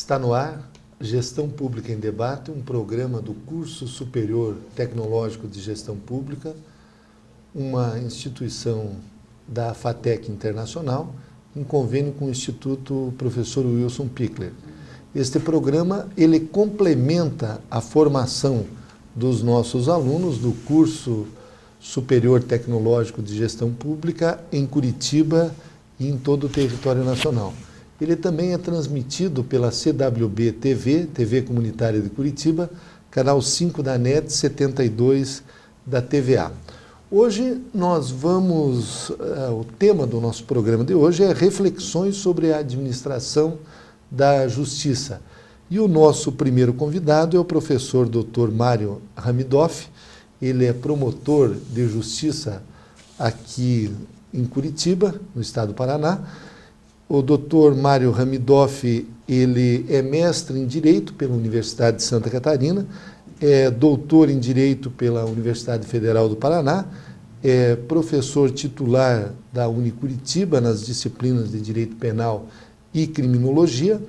Está no ar Gestão Pública em Debate, um programa do Curso Superior Tecnológico de Gestão Pública, uma instituição da FATEC Internacional, em convênio com o Instituto Professor Wilson Pickler. Este programa, ele complementa a formação dos nossos alunos do Curso Superior Tecnológico de Gestão Pública em Curitiba e em todo o território nacional. Ele também é transmitido pela CWB TV, TV Comunitária de Curitiba, canal 5 da NET, 72 da TVA. Hoje nós vamos, o tema do nosso programa de hoje é reflexões sobre a administração da justiça. E o nosso primeiro convidado é o professor Dr. Mário Hamidoff. Ele é promotor de justiça aqui em Curitiba, no estado do Paraná. O Dr. Mário Hamidoff, ele é mestre em Direito pela Universidade de Santa Catarina, é doutor em Direito pela Universidade Federal do Paraná, é professor titular da Unicuritiba nas disciplinas de Direito Penal e Criminologia.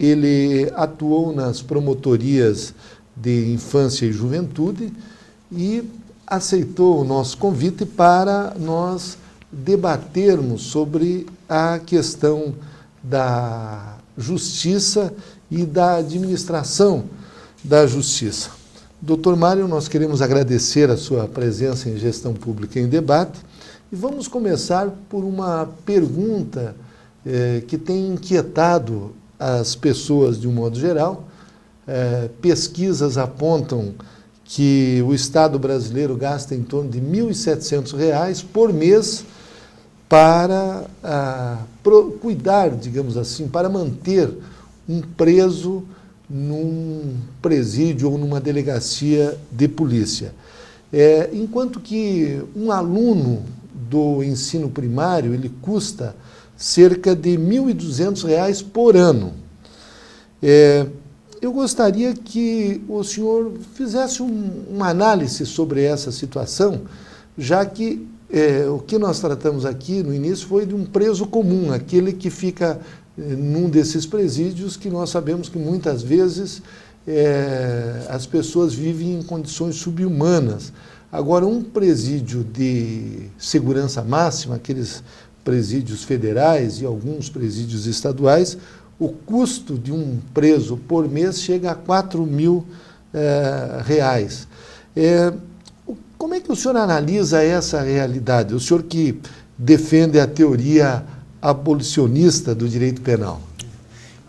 Ele atuou nas promotorias de Infância e Juventude e aceitou o nosso convite para nós debatermos sobre a questão da justiça e da administração da justiça. Doutor Mário, nós queremos agradecer a sua presença em Gestão Pública em Debate e vamos começar por uma pergunta que tem inquietado as pessoas de um modo geral. Pesquisas apontam que o Estado brasileiro gasta em torno de R$ 1.700 por mês para cuidar, digamos assim, para manter um preso num presídio ou numa delegacia de polícia. Enquanto que um aluno do ensino primário, ele custa cerca de R$ 1.200 por ano. Eu gostaria que o senhor fizesse uma análise sobre essa situação, já que o que nós tratamos aqui no início foi de um preso comum, aquele que fica num desses presídios que nós sabemos que muitas vezes as pessoas vivem em condições subhumanas. Agora, um presídio de segurança máxima, aqueles presídios federais e alguns presídios estaduais, o custo de um preso por mês chega a R$ 4.000. Como é que o senhor analisa essa realidade? O senhor que defende a teoria abolicionista do direito penal.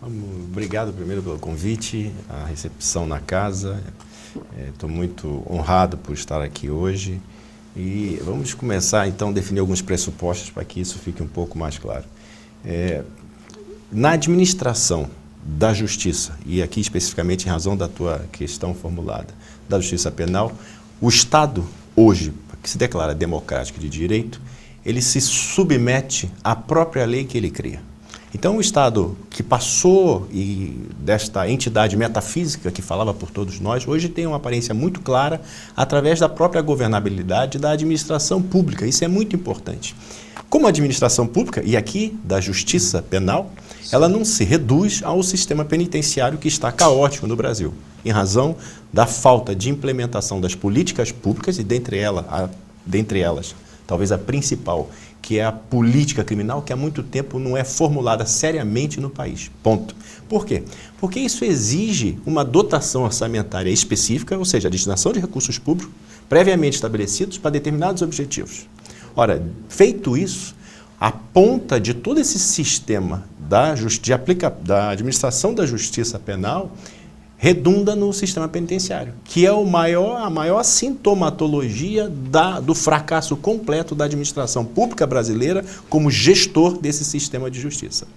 Obrigado primeiro pelo convite, a recepção na casa. Estou muito honrado por estar aqui hoje. E vamos começar, então, a definir alguns pressupostos para que isso fique um pouco mais claro. Na administração da justiça, e aqui especificamente em razão da tua questão formulada, da justiça penal, o Estado, hoje, que se declara democrático de direito, ele se submete à própria lei que ele cria. Então, o Estado que passou desta entidade metafísica que falava por todos nós, hoje tem uma aparência muito clara através da própria governabilidade da administração pública. Isso é muito importante. Como a administração pública, e aqui da justiça penal, ela não se reduz ao sistema penitenciário que está caótico no Brasil, em razão da falta de implementação das políticas públicas e, dentre elas, talvez a principal, que é a política criminal, que há muito tempo não é formulada seriamente no país. Ponto. Por quê? Porque isso exige uma dotação orçamentária específica, ou seja, a destinação de recursos públicos previamente estabelecidos para determinados objetivos. Ora, feito isso, a ponta de todo esse sistema da administração da justiça penal redunda no sistema penitenciário, que é a maior sintomatologia do fracasso completo da administração pública brasileira como gestor desse sistema de justiça.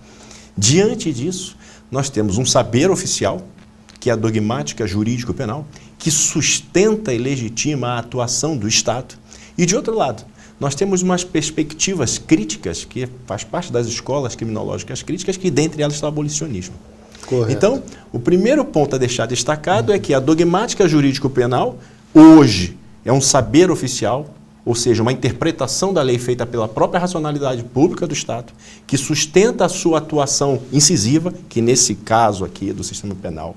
Diante disso, nós temos um saber oficial, que é a dogmática jurídico-penal, que sustenta e legitima a atuação do Estado, e de outro lado, nós temos umas perspectivas críticas, que faz parte das escolas criminológicas críticas, que dentre elas está o abolicionismo. Correto. Então, o primeiro ponto a deixar destacado é que a dogmática jurídico-penal, hoje, é um saber oficial, ou seja, uma interpretação da lei feita pela própria racionalidade pública do Estado, que sustenta a sua atuação incisiva, que nesse caso aqui do sistema penal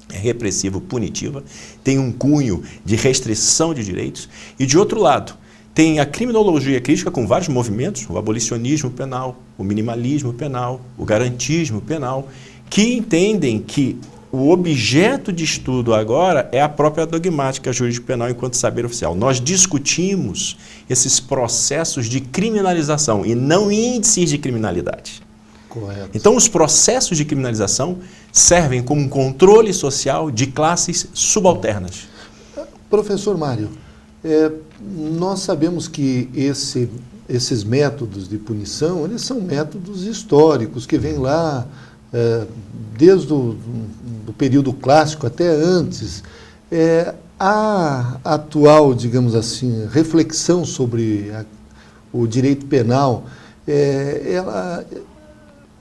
é repressivo, punitiva, tem um cunho de restrição de direitos, e de outro lado, tem a criminologia crítica com vários movimentos, o abolicionismo penal, o minimalismo penal, o garantismo penal, que entendem que o objeto de estudo agora é a própria dogmática jurídico-penal enquanto saber oficial. Nós discutimos esses processos de criminalização e não índices de criminalidade. Correto. Então, os processos de criminalização servem como um controle social de classes subalternas. Professor Mário, nós sabemos que esses métodos de punição, eles são métodos históricos que vêm lá desde o período clássico até antes. A atual, digamos assim, reflexão sobre o direito penal, ela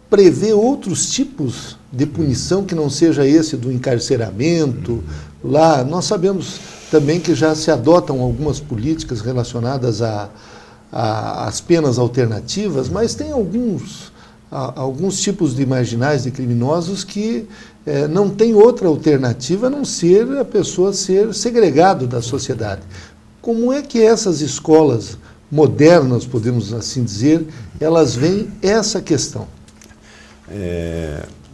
prevê outros tipos de punição que não seja esse do encarceramento. Lá, nós sabemos também que já se adotam algumas políticas relacionadas às penas alternativas, mas tem alguns tipos de marginais, de criminosos, que não tem outra alternativa a não ser a pessoa ser segregado da sociedade. Como é que essas escolas modernas, podemos assim dizer, elas veem essa questão?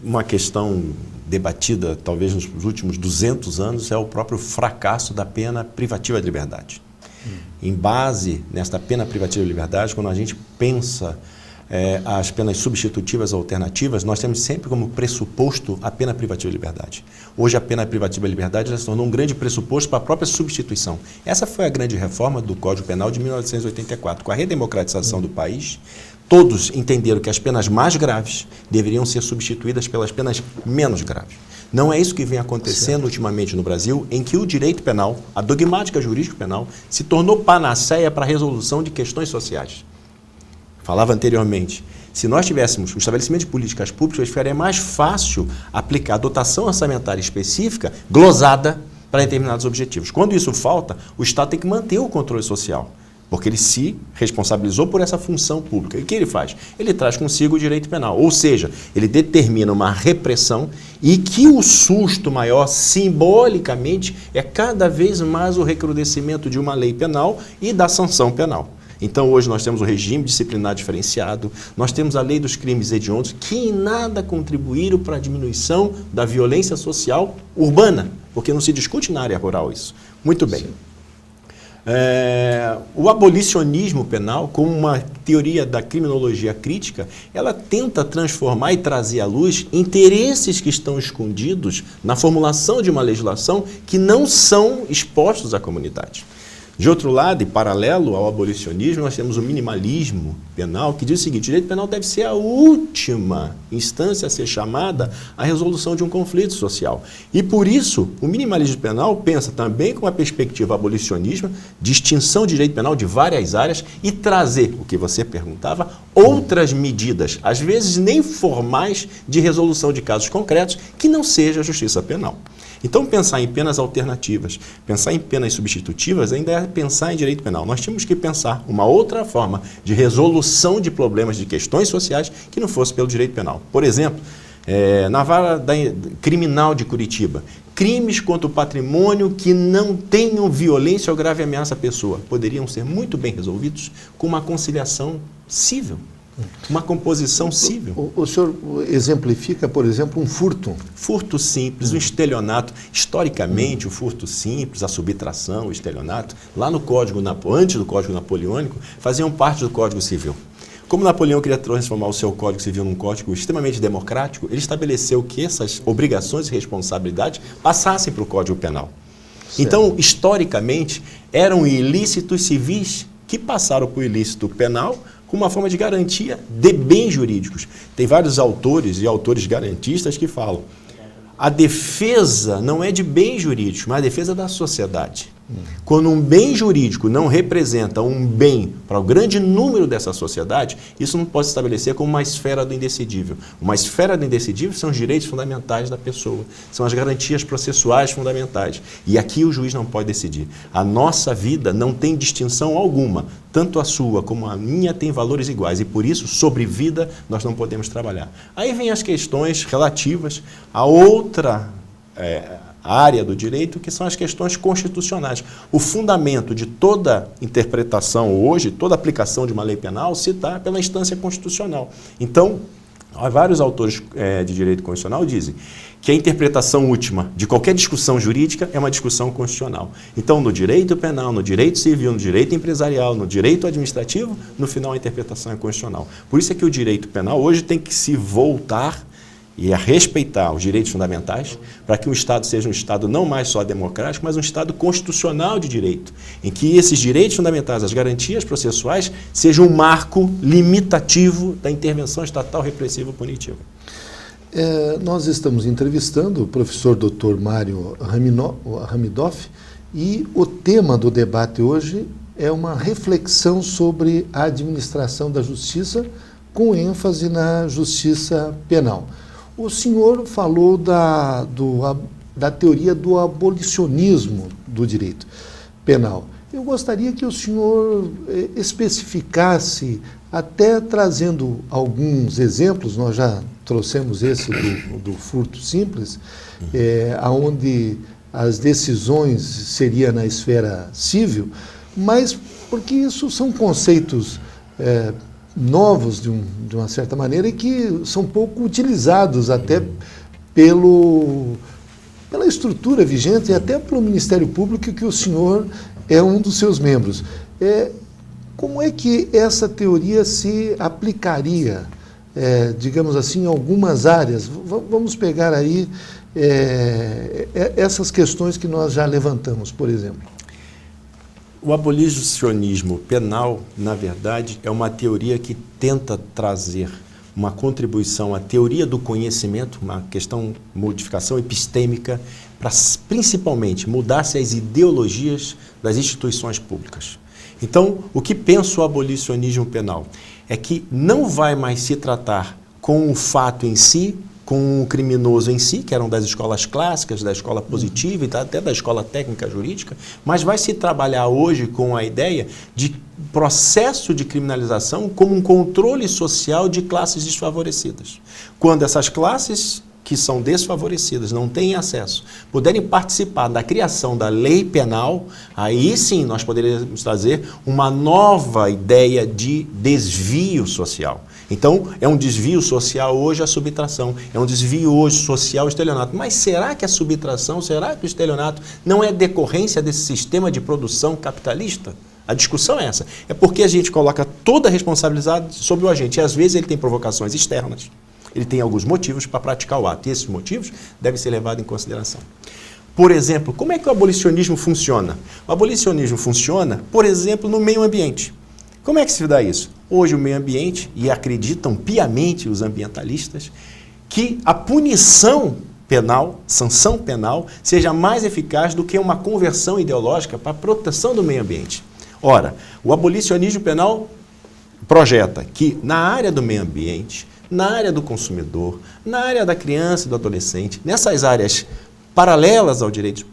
Uma questão debatida, talvez nos últimos 200 anos, é o próprio fracasso da pena privativa de liberdade. Em base nesta pena privativa de liberdade, quando a gente pensa as penas substitutivas alternativas, nós temos sempre como pressuposto a pena privativa de liberdade. Hoje a pena privativa de liberdade já se tornou um grande pressuposto para a própria substituição. Essa foi a grande reforma do Código Penal de 1984. Com a redemocratização do país, todos entenderam que as penas mais graves deveriam ser substituídas pelas penas menos graves. Não é isso que vem acontecendo ultimamente no Brasil, em que o direito penal, a dogmática jurídico-penal, se tornou panaceia para a resolução de questões sociais. Falava anteriormente, se nós tivéssemos o estabelecimento de políticas públicas, ficaria mais fácil aplicar a dotação orçamentária específica, glosada, para determinados objetivos. Quando isso falta, o Estado tem que manter o controle social, porque ele se responsabilizou por essa função pública. E o que ele faz? Ele traz consigo o direito penal, ou seja, ele determina uma repressão e que o susto maior, simbolicamente, é cada vez mais o recrudescimento de uma lei penal e da sanção penal. Então, hoje nós temos o regime disciplinar diferenciado, nós temos a lei dos crimes hediondos, que em nada contribuíram para a diminuição da violência social urbana, porque não se discute na área rural isso. Muito bem. O abolicionismo penal, como uma teoria da criminologia crítica, ela tenta transformar e trazer à luz interesses que estão escondidos na formulação de uma legislação que não são expostos à comunidade. De outro lado, e paralelo ao abolicionismo, nós temos o minimalismo penal, que diz o seguinte: o direito penal deve ser a última instância a ser chamada à resolução de um conflito social. E por isso, o minimalismo penal pensa também com a perspectiva abolicionista, de extinção de direito penal de várias áreas e trazer, o que você perguntava, outras medidas, às vezes nem formais, de resolução de casos concretos, que não seja a justiça penal. Então, pensar em penas alternativas, pensar em penas substitutivas, ainda é pensar em direito penal. Nós tínhamos que pensar uma outra forma de resolução de problemas, de questões sociais, que não fosse pelo direito penal. Por exemplo, na vara criminal de Curitiba, crimes contra o patrimônio que não tenham violência ou grave ameaça à pessoa poderiam ser muito bem resolvidos com uma conciliação cível. Uma composição cível. O senhor exemplifica, por exemplo, um furto. Furto simples, um estelionato. Historicamente, o furto simples, a subtração, o estelionato, lá no Código, antes do Código Napoleônico, faziam parte do Código Civil. Como Napoleão queria transformar o seu Código Civil num código extremamente democrático, ele estabeleceu que essas obrigações e responsabilidades passassem para o Código Penal. Certo. Então, historicamente, eram ilícitos civis que passaram para o ilícito penal, com uma forma de garantia de bens jurídicos. Tem vários autores e autores garantistas que falam: a defesa não é de bens jurídicos, mas a defesa da sociedade. Quando um bem jurídico não representa um bem para o grande número dessa sociedade, isso não pode se estabelecer como uma esfera do indecidível. Uma esfera do indecidível são os direitos fundamentais da pessoa, são as garantias processuais fundamentais. E aqui o juiz não pode decidir. A nossa vida não tem distinção alguma, tanto a sua como a minha tem valores iguais, e por isso, sobre vida, nós não podemos trabalhar. Aí vem as questões relativas a outra área do direito, que são as questões constitucionais. O fundamento de toda interpretação hoje, toda aplicação de uma lei penal, se dá pela instância constitucional. Então, vários autores de direito constitucional dizem que a interpretação última de qualquer discussão jurídica é uma discussão constitucional. Então, no direito penal, no direito civil, no direito empresarial, no direito administrativo, no final a interpretação é constitucional. Por isso é que o direito penal hoje tem que se voltar e a respeitar os direitos fundamentais, para que o Estado seja um Estado não mais só democrático, mas um Estado constitucional de direito, em que esses direitos fundamentais, as garantias processuais, sejam um marco limitativo da intervenção estatal repressiva punitiva. Nós estamos entrevistando o professor Dr. Mário Hamidoff, e o tema do debate hoje é uma reflexão sobre a administração da justiça, com ênfase na justiça penal. O senhor falou da teoria do abolicionismo do direito penal. Eu gostaria que o senhor especificasse, até trazendo alguns exemplos. Nós já trouxemos esse do furto simples, onde as decisões seriam na esfera civil, mas porque isso são conceitos novos, de uma certa maneira, e que são pouco utilizados até pela estrutura vigente e até pelo Ministério Público, que o senhor é um dos seus membros. Como é que essa teoria se aplicaria, digamos assim, em algumas áreas? Vamos pegar aí essas questões que nós já levantamos, por exemplo. O abolicionismo penal, na verdade, é uma teoria que tenta trazer uma contribuição à teoria do conhecimento, uma modificação epistêmica, para principalmente mudar-se as ideologias das instituições públicas. Então, o que pensa o abolicionismo penal? É que não vai mais se tratar com o fato em si, com o criminoso em si, que eram das escolas clássicas, da escola positiva e até da escola técnica jurídica, mas vai se trabalhar hoje com a ideia de processo de criminalização como um controle social de classes desfavorecidas. Quando essas classes que são desfavorecidas, não têm acesso, puderem participar da criação da lei penal, aí sim nós poderíamos trazer uma nova ideia de desvio social. Então, é um desvio social hoje a subtração, é um desvio hoje social o estelionato. Mas será que a subtração, será que o estelionato não é decorrência desse sistema de produção capitalista? A discussão é essa. É porque a gente coloca toda a responsabilidade sobre o agente, e às vezes ele tem provocações externas. Ele tem alguns motivos para praticar o ato, e esses motivos devem ser levados em consideração. Por exemplo, como é que o abolicionismo funciona? O abolicionismo funciona, por exemplo, no meio ambiente. Como é que se dá isso? Hoje o meio ambiente, e acreditam piamente os ambientalistas, que a punição penal, sanção penal, seja mais eficaz do que uma conversão ideológica para a proteção do meio ambiente. Ora, o abolicionismo penal projeta que na área do meio ambiente, na área do consumidor, na área da criança e do adolescente, nessas áreas paralelas ao direito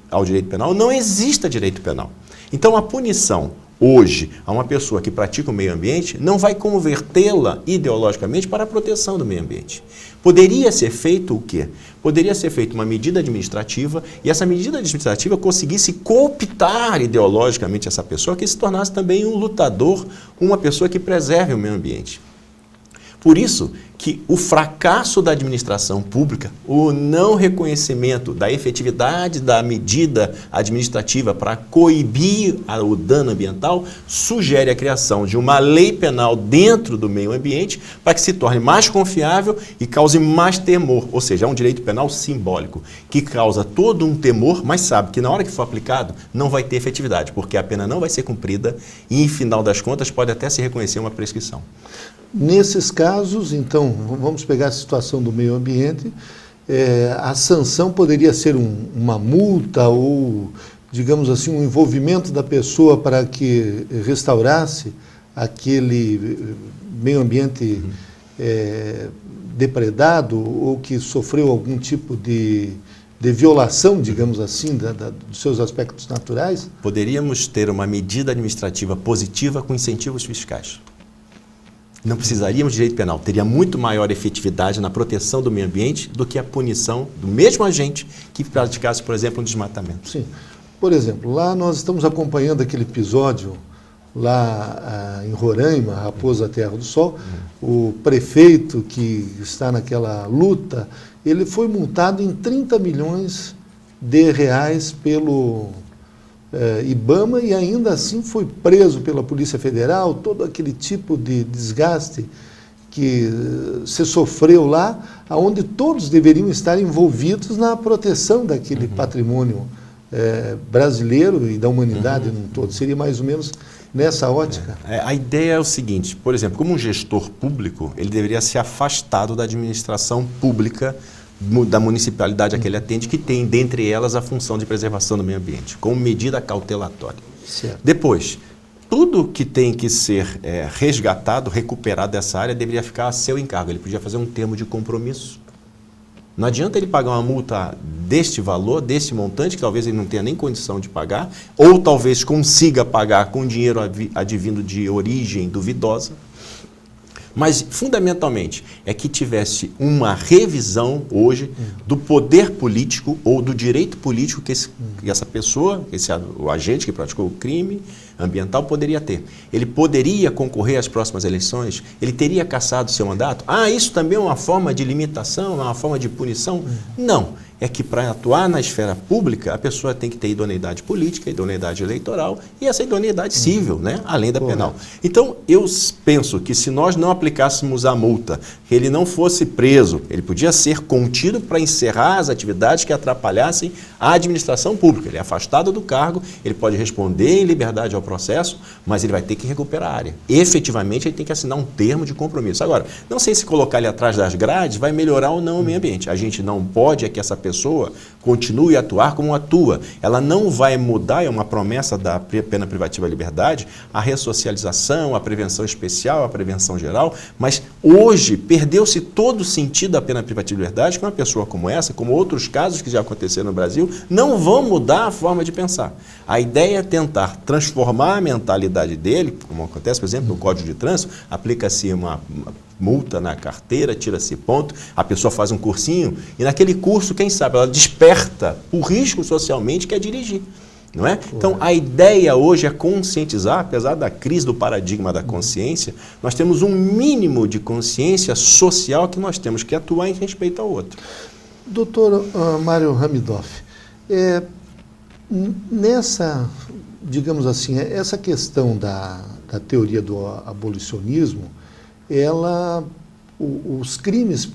penal, não exista direito penal. Então, a punição hoje a uma pessoa que pratica o meio ambiente não vai convertê-la ideologicamente para a proteção do meio ambiente. Poderia ser feito o quê? Poderia ser feita uma medida administrativa, e essa medida administrativa conseguisse cooptar ideologicamente essa pessoa, que se tornasse também um lutador, uma pessoa que preserve o meio ambiente. Por isso que o fracasso da administração pública, o não reconhecimento da efetividade da medida administrativa para coibir o dano ambiental, sugere a criação de uma lei penal dentro do meio ambiente para que se torne mais confiável e cause mais temor, ou seja, é um direito penal simbólico, que causa todo um temor, mas sabe que na hora que for aplicado não vai ter efetividade, porque a pena não vai ser cumprida e, em final das contas, pode até se reconhecer uma prescrição. Nesses casos, então, vamos pegar a situação do meio ambiente, a sanção poderia ser uma multa ou, digamos assim, um envolvimento da pessoa para que restaurasse aquele meio ambiente depredado ou que sofreu algum tipo de violação, digamos assim, dos seus aspectos naturais? Poderíamos ter uma medida administrativa positiva com incentivos fiscais. Não precisaríamos de direito penal. Teria muito maior efetividade na proteção do meio ambiente do que a punição do mesmo agente que praticasse, por exemplo, um desmatamento. Sim. Por exemplo, lá nós estamos acompanhando aquele episódio lá em Roraima, Raposa Terra do Sol. O prefeito que está naquela luta, ele foi multado em 30 milhões de reais pelo IBAMA e ainda assim foi preso pela Polícia Federal. Todo aquele tipo de desgaste que se sofreu lá, onde todos deveriam estar envolvidos na proteção daquele patrimônio brasileiro e da humanidade num todo. Seria mais ou menos nessa ótica? A ideia é o seguinte, por exemplo, como um gestor público, ele deveria ser afastado da administração pública da municipalidade a que ele atende, que tem, dentre elas, a função de preservação do meio ambiente, como medida cautelatória. Certo. Depois, tudo que tem que ser resgatado, recuperado dessa área, deveria ficar a seu encargo. Ele podia fazer um termo de compromisso. Não adianta ele pagar uma multa deste valor, deste montante, que talvez ele não tenha nem condição de pagar, ou talvez consiga pagar com dinheiro advindo de origem duvidosa. Mas, fundamentalmente, é que tivesse uma revisão hoje do poder político ou do direito político que essa pessoa, o agente que praticou o crime ambiental poderia ter. Ele poderia concorrer às próximas eleições? Ele teria cassado seu mandato? Isso também é uma forma de limitação, é uma forma de punição? Não. É que para atuar na esfera pública, a pessoa tem que ter idoneidade política, idoneidade eleitoral e essa idoneidade civil, né? Além da penal. Então, eu penso que se nós não aplicássemos a multa, que ele não fosse preso, ele podia ser contido para encerrar as atividades que atrapalhassem a administração pública. Ele é afastado do cargo, ele pode responder em liberdade ao processo, mas ele vai ter que recuperar a área. Efetivamente, ele tem que assinar um termo de compromisso. Agora, não sei se colocar ele atrás das grades vai melhorar ou não o meio ambiente. A gente não pode que essa pessoa continue a atuar como atua. Ela não vai mudar, é uma promessa da pena privativa de liberdade, a ressocialização, a prevenção especial, a prevenção geral, mas hoje perdeu-se todo o sentido da pena privativa de liberdade, que uma pessoa como essa, como outros casos que já aconteceram no Brasil, não vão mudar a forma de pensar. A ideia é tentar transformar a mentalidade dele, como acontece, por exemplo, no Código de Trânsito, aplica-se uma multa na carteira, tira-se ponto, a pessoa faz um cursinho e naquele curso, quem sabe, ela desperta o risco socialmente que é dirigir. Não é? Então, a ideia hoje é conscientizar, apesar da crise do paradigma da consciência, nós temos um mínimo de consciência social que nós temos que atuar em respeito ao outro. Doutor Mário Hamidoff, nessa, digamos assim, essa questão da teoria do abolicionismo, os crimes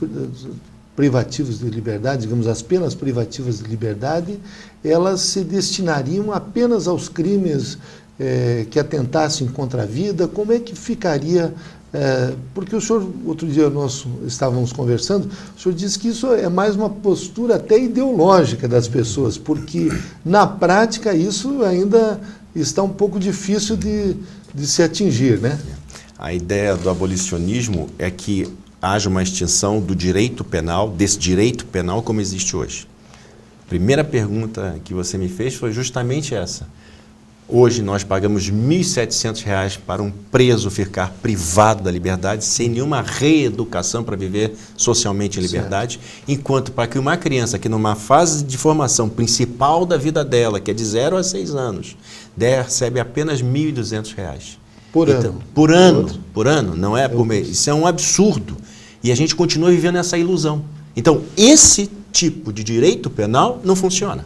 privativos de liberdade, digamos, as penas privativas de liberdade, elas se destinariam apenas aos crimes que atentassem contra a vida. Como é que ficaria? Porque o senhor, outro dia nós estávamos conversando, o senhor disse que isso é mais uma postura até ideológica das pessoas, porque na prática isso ainda está um pouco difícil de se atingir, né? A ideia do abolicionismo é que haja uma extinção do direito penal, desse direito penal como existe hoje. A primeira pergunta que você me fez foi justamente essa. Hoje nós pagamos R$ 1.700 para um preso ficar privado da liberdade, sem nenhuma reeducação para viver socialmente em liberdade, enquanto para que uma criança que numa fase de formação principal da vida dela, que é de 0 a 6 anos, recebe apenas R$ 1.200. Por ano. Por ano, não é por mês. Isso é um absurdo. E a gente continua vivendo essa ilusão. Então, esse tipo de direito penal não funciona.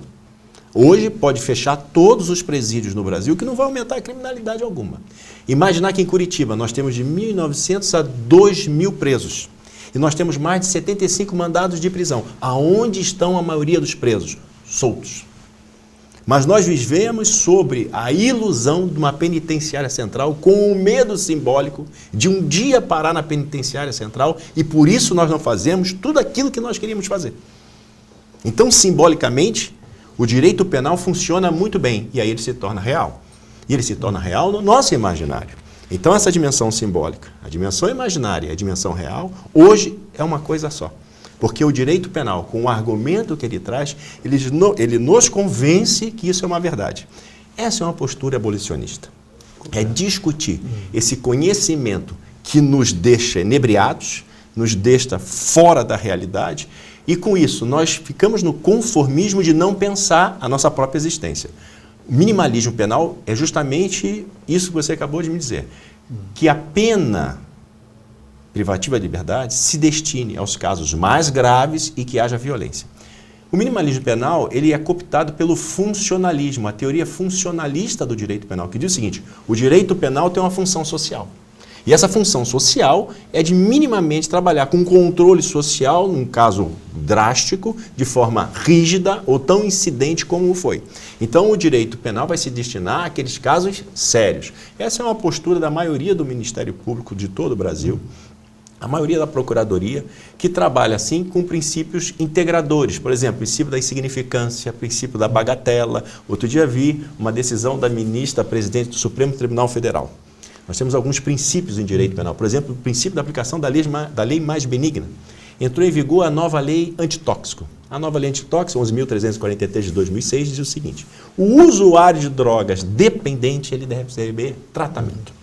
Hoje pode fechar todos os presídios no Brasil, que não vai aumentar a criminalidade alguma. Imaginar que em Curitiba nós temos de 1.900 a 2.000 presos. E nós temos mais de 75 mandados de prisão. Aonde estão a maioria dos presos? Soltos. Mas nós vivemos sobre a ilusão de uma penitenciária central com o medo simbólico de um dia parar na penitenciária central e por isso nós não fazemos tudo aquilo que nós queríamos fazer. Então, simbolicamente, O direito penal funciona muito bem e aí ele se torna real. E ele se torna real no nosso imaginário. Então essa dimensão simbólica, a dimensão imaginária e a dimensão real, hoje é uma coisa só. Porque o direito penal, com o argumento que ele traz, ele nos convence que isso é uma verdade. Essa é uma postura abolicionista. É discutir esse conhecimento que nos deixa inebriados, nos deixa fora da realidade, e com isso nós ficamos no conformismo de não pensar a nossa própria existência. O minimalismo penal é justamente isso que você acabou de me dizer, que a pena privativa de liberdade se destine aos casos mais graves e que haja violência. O minimalismo penal ele é cooptado pelo funcionalismo, a teoria funcionalista do direito penal, que diz o seguinte: o direito penal tem uma função social. E essa função social é de minimamente trabalhar com controle social, num caso drástico, de forma rígida ou tão incidente como foi. Então, o direito penal vai se destinar àqueles casos sérios. Essa é uma postura da maioria do Ministério Público de todo o Brasil, a maioria da Procuradoria, que trabalha assim com princípios integradores. Por exemplo, princípio da insignificância, princípio da bagatela. Outro dia vi uma decisão da ministra presidente do Supremo Tribunal Federal. Nós temos alguns princípios em direito penal. Por exemplo, o princípio da aplicação da lei mais benigna. Entrou em vigor a nova lei antitóxico. A nova lei antitóxico, 11.343 de 2006, diz o seguinte: o usuário de drogas dependente, ele deve receber tratamento.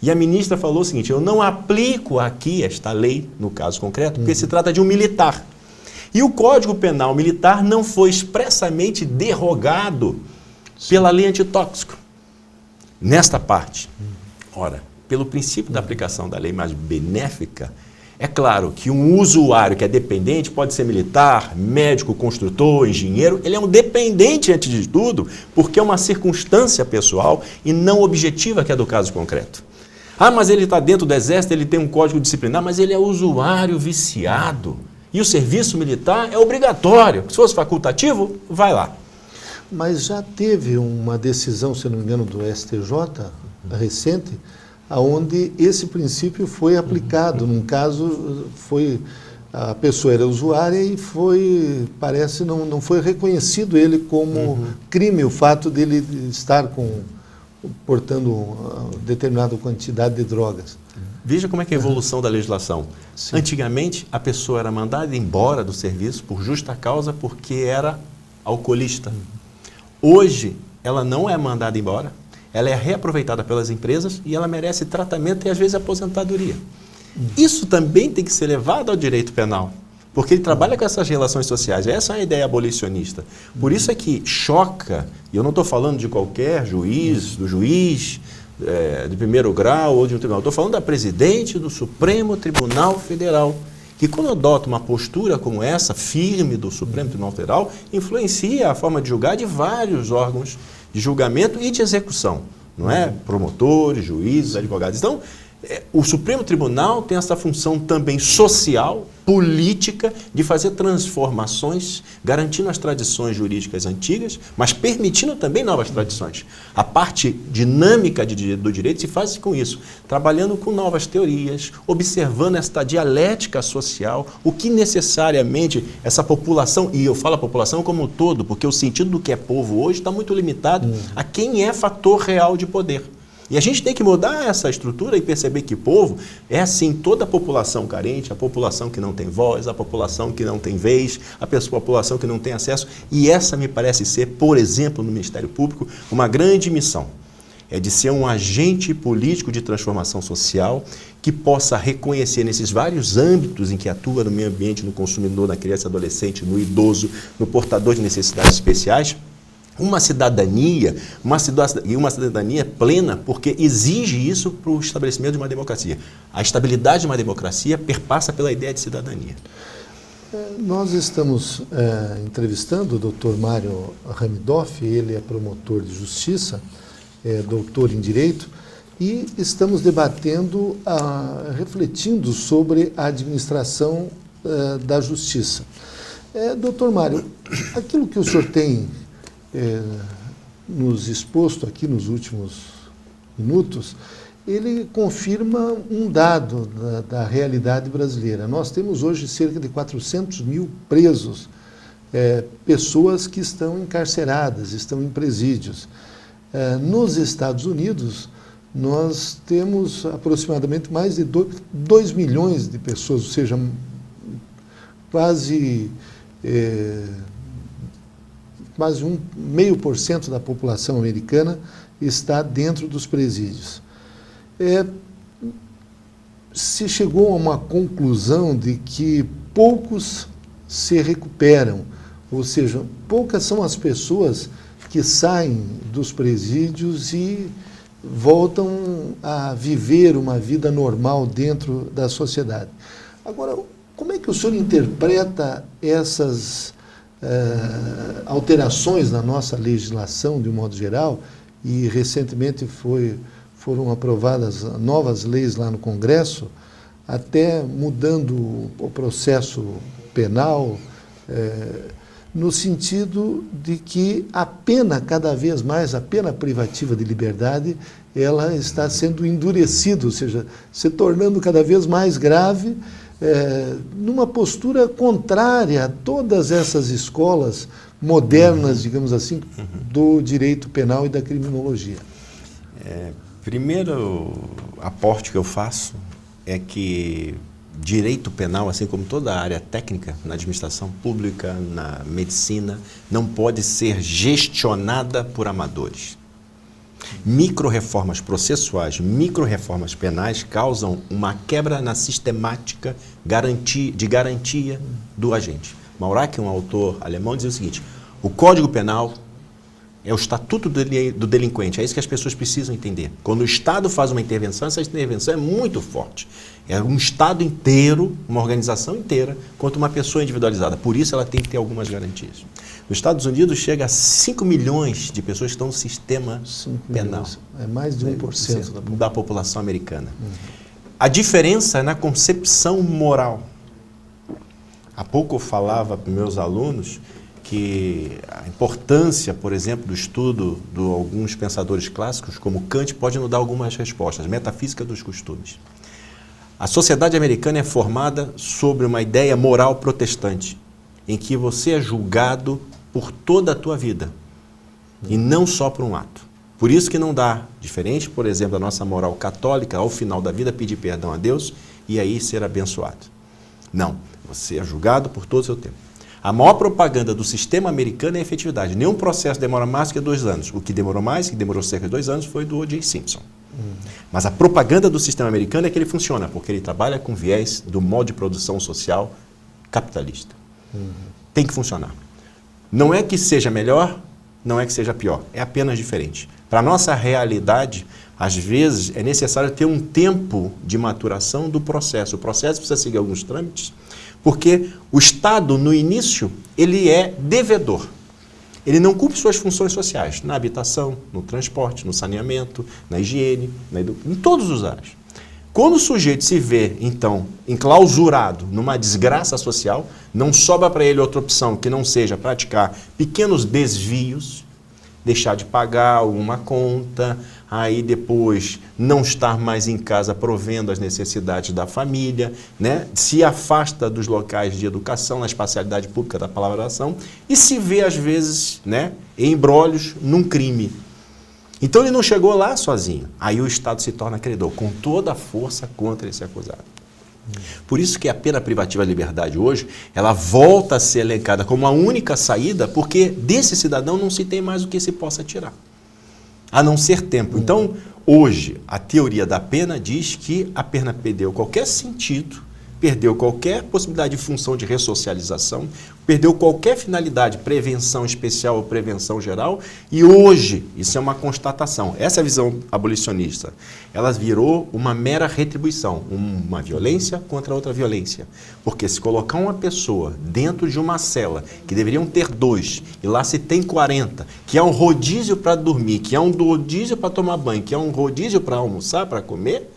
E a ministra falou o seguinte: eu não aplico aqui esta lei, no caso concreto, porque se trata de um militar. E o Código Penal Militar não foi expressamente derrogado pela lei antitóxico. Nesta parte. Ora, pelo princípio da aplicação da lei mais benéfica, é claro que um usuário que é dependente pode ser militar, médico, construtor, engenheiro, ele é um dependente antes de tudo, porque é uma circunstância pessoal e não objetiva que é do caso concreto. Ah, mas ele está dentro do exército, ele tem um código disciplinar, mas ele é usuário viciado. E o serviço militar é obrigatório. Se fosse facultativo, vai lá. Mas já teve uma decisão, se não me engano, do STJ, recente, onde esse princípio foi aplicado. Num caso, a pessoa era usuária e parece, não foi reconhecido ele como crime, o fato dele estar portando determinada quantidade de drogas. Veja como é que é a evolução da legislação. Sim. Antigamente, a pessoa era mandada embora do serviço por justa causa porque era alcoolista. Hoje, ela não é mandada embora, ela é reaproveitada pelas empresas e ela merece tratamento e, às vezes, aposentadoria. Isso também tem que ser levado ao direito penal, porque ele trabalha com essas relações sociais. Essa é a ideia abolicionista. Por isso é que choca, e eu não estou falando de qualquer juiz, do juiz de primeiro grau ou de um tribunal, estou falando da presidente do Supremo Tribunal Federal, que quando adota uma postura como essa, firme do Supremo Tribunal Federal, influencia a forma de julgar de vários órgãos de julgamento e de execução, não é? Promotores, juízes, advogados. Então, o Supremo Tribunal tem essa função também social, política, de fazer transformações, garantindo as tradições jurídicas antigas, mas permitindo também novas tradições. A parte dinâmica do direito se faz com isso, trabalhando com novas teorias, observando esta dialética social, o que necessariamente essa população, e eu falo a população como um todo, porque o sentido do que é povo hoje está muito limitado a quem é fator real de poder. E a gente tem que mudar essa estrutura e perceber que povo é assim, toda a população carente, a população que não tem voz, a população que não tem vez, a população que não tem acesso. E essa me parece ser, por exemplo, no Ministério Público, uma grande missão. É de ser um agente político de transformação social que possa reconhecer nesses vários âmbitos em que atua no meio ambiente, no consumidor, na criança e adolescente, no idoso, no portador de necessidades especiais, uma cidadania plena, porque exige isso para o estabelecimento de uma democracia. A estabilidade de uma democracia perpassa pela ideia de cidadania. Nós estamos entrevistando o Dr. Mário Hamidoff, ele é promotor de justiça, doutor em Direito, e estamos debatendo, refletindo sobre a administração da justiça. Doutor Mário, aquilo que o senhor tem nos exposto aqui nos últimos minutos, ele confirma um dado da realidade brasileira. Nós temos hoje cerca de 400 mil presos pessoas que estão encarceradas, estão em presídios. Nos Estados Unidos, nós temos aproximadamente mais de 2 milhões de pessoas, ou seja, quase 0,5% da população americana está dentro dos presídios. Se chegou a uma conclusão de que poucos se recuperam, ou seja, poucas são as pessoas que saem dos presídios e voltam a viver uma vida normal dentro da sociedade. Agora, como é que o senhor interpreta essas alterações na nossa legislação, de um modo geral, e recentemente foram aprovadas novas leis lá no Congresso, até mudando o processo penal, no sentido de que a pena, cada vez mais, a pena privativa de liberdade, ela está sendo endurecida, ou seja, se tornando cada vez mais grave, numa postura contrária a todas essas escolas modernas, digamos assim, do direito penal e da criminologia. Primeiro aporte que eu faço é que direito penal, assim como toda a área técnica na administração pública, na medicina, não pode ser gestionada por amadores. Micro-reformas processuais, micro-reformas penais causam uma quebra na sistemática de garantia do agente. Maurach, um autor alemão, dizia o seguinte: o Código Penal é o estatuto do delinquente. É isso que as pessoas precisam entender. Quando o Estado faz uma intervenção, essa intervenção é muito forte. É um Estado inteiro, uma organização inteira, contra uma pessoa individualizada. Por isso ela tem que ter algumas garantias. Nos Estados Unidos chega a 5 milhões de pessoas que estão no sistema penal. É mais de 1% da população americana. A diferença é na concepção moral. Há pouco eu falava para meus alunos que a importância, por exemplo, do estudo de alguns pensadores clássicos, como Kant, pode nos dar algumas respostas. Metafísica dos costumes. A sociedade americana é formada sobre uma ideia moral protestante, em que você é julgado por toda a tua vida, e não só por um ato. Por isso que não dá, diferente, por exemplo, da nossa moral católica, ao final da vida pedir perdão a Deus e aí ser abençoado. Não, você é julgado por todo o seu tempo. A maior propaganda do sistema americano é a efetividade. Nenhum processo demora mais que 2 anos. O que demorou mais, que demorou cerca de 2 anos, foi do O.J. Simpson. Mas a propaganda do sistema americano é que ele funciona, porque ele trabalha com viés do modo de produção social capitalista. Tem que funcionar. Não é que seja melhor, não é que seja pior, é apenas diferente. Para a nossa realidade, às vezes, é necessário ter um tempo de maturação do processo. O processo precisa seguir alguns trâmites, porque o Estado, no início, ele é devedor. Ele não cumpre suas funções sociais, na habitação, no transporte, no saneamento, na higiene, em todos os áreas. Quando o sujeito se vê, então, enclausurado numa desgraça social, não sobra para ele outra opção que não seja praticar pequenos desvios, deixar de pagar alguma conta, aí depois não estar mais em casa provendo as necessidades da família, né? Se afasta dos locais de educação, na espacialidade pública da palavra ação, e se vê, às vezes, né, em embrólios num crime. Então ele não chegou lá sozinho. Aí o Estado se torna credor, com toda a força contra esse acusado. Por isso que a pena privativa de liberdade hoje, ela volta a ser elencada como a única saída, porque desse cidadão não se tem mais o que se possa tirar, a não ser tempo. Então, hoje, a teoria da pena diz que a pena perdeu qualquer sentido, perdeu qualquer possibilidade de função de ressocialização, perdeu qualquer finalidade, prevenção especial ou prevenção geral, e hoje, isso é uma constatação, essa visão abolicionista, ela virou uma mera retribuição, uma violência contra outra violência, porque se colocar uma pessoa dentro de uma cela, que deveriam ter 2, e lá se tem 40, que é um rodízio para dormir, que é um rodízio para tomar banho, que é um rodízio para almoçar, para comer,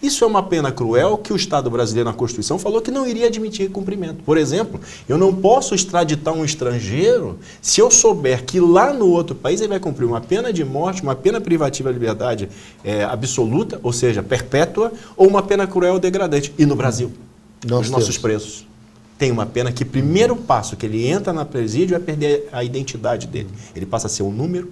isso é uma pena cruel que o Estado brasileiro, na Constituição, falou que não iria admitir cumprimento. Por exemplo, eu não posso extraditar um estrangeiro se eu souber que lá no outro país ele vai cumprir uma pena de morte, uma pena privativa de liberdade absoluta, ou seja, perpétua, ou uma pena cruel ou degradante. E no Brasil, os nossos presos. tem uma pena que o primeiro passo que ele entra na presídio é perder a identidade dele. Ele passa a ser um número,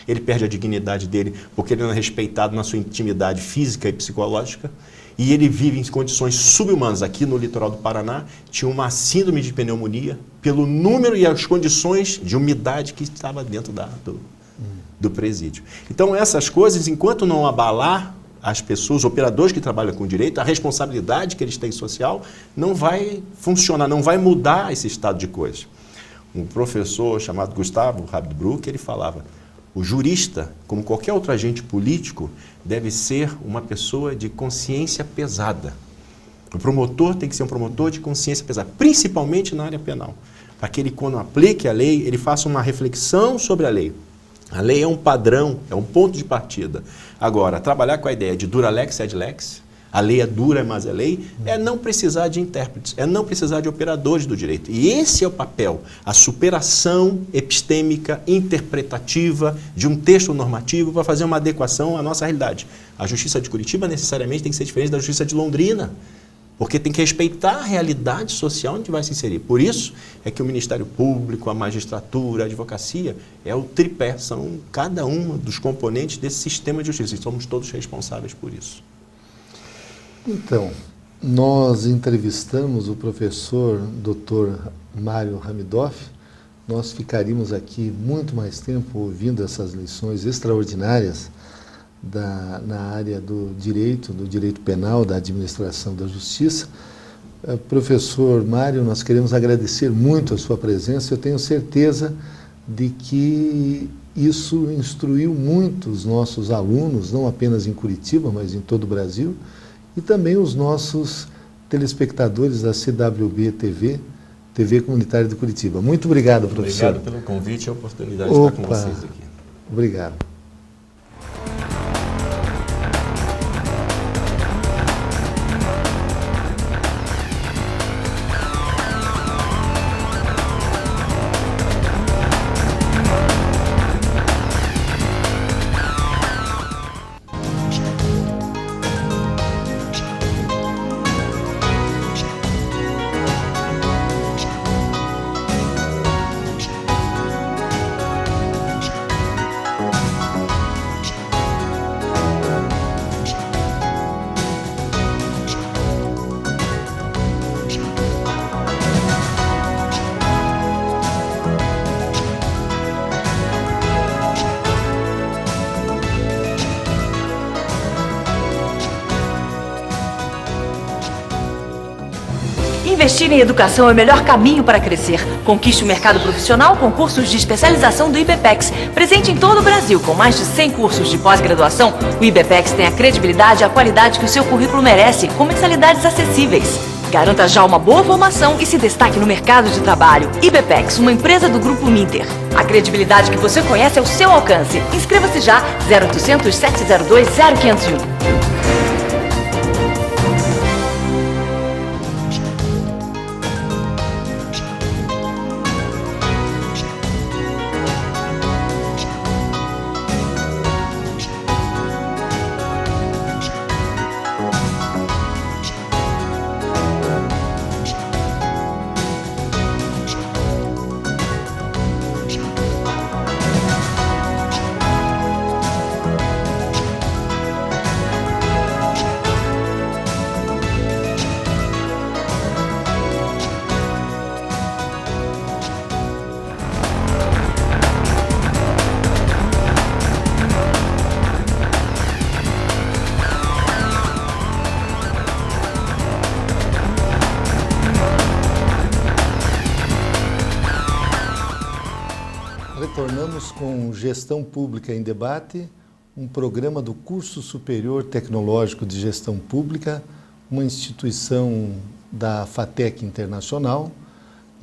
ele perde a dignidade dele porque ele não é respeitado na sua intimidade física e psicológica, e ele vive em condições subhumanas. Aqui no litoral do Paraná tinha uma síndrome de pneumonia pelo número e as condições de umidade que estava dentro do presídio. Então essas coisas, enquanto não abalar as pessoas, os operadores que trabalham com direito, a responsabilidade que eles têm social, não vai funcionar, não vai mudar esse estado de coisas. Um professor chamado Gustavo Habsburg, ele falava: o jurista, como qualquer outro agente político, deve ser uma pessoa de consciência pesada. O promotor tem que ser um promotor de consciência pesada, principalmente na área penal, para que ele, quando aplique a lei, ele faça uma reflexão sobre a lei. A lei é um padrão, é um ponto de partida. Agora, trabalhar com a ideia de dura lex sed lex, a lei é dura, mas é lei, é não precisar de intérpretes, é não precisar de operadores do direito. E esse é o papel, a superação epistêmica, interpretativa de um texto normativo para fazer uma adequação à nossa realidade. A Justiça de Curitiba necessariamente tem que ser diferente da Justiça de Londrina, porque tem que respeitar a realidade social onde vai se inserir. Por isso é que o Ministério Público, a magistratura, a advocacia, é o tripé, são cada um dos componentes desse sistema de justiça, e somos todos responsáveis por isso. Então, nós entrevistamos o professor Dr. Mário Hamidoff. Nós ficaríamos aqui muito mais tempo ouvindo essas lições extraordinárias na área do direito penal, da administração da justiça. Professor Mário, nós queremos agradecer muito a sua presença. Eu tenho certeza de que isso instruiu muito os nossos alunos, não apenas em Curitiba, mas em todo o Brasil, e também os nossos telespectadores da CWB TV, TV Comunitária de Curitiba. Muito obrigado, professor. Obrigado pelo convite e a oportunidade de estar com vocês aqui. Obrigado. Investir em educação é o melhor caminho para crescer. Conquiste o mercado profissional com cursos de especialização do IBPEX. Presente em todo o Brasil, com mais de 100 cursos de pós-graduação, o IBPEX tem a credibilidade e a qualidade que o seu currículo merece, com mensalidades acessíveis. Garanta já uma boa formação e se destaque no mercado de trabalho. IBPEX, uma empresa do Grupo Minter. A credibilidade que você conhece é o seu alcance. Inscreva-se já, 0800 702 0501. Retornamos com Gestão Pública em Debate, um programa do Curso Superior Tecnológico de Gestão Pública, uma instituição da FATEC Internacional,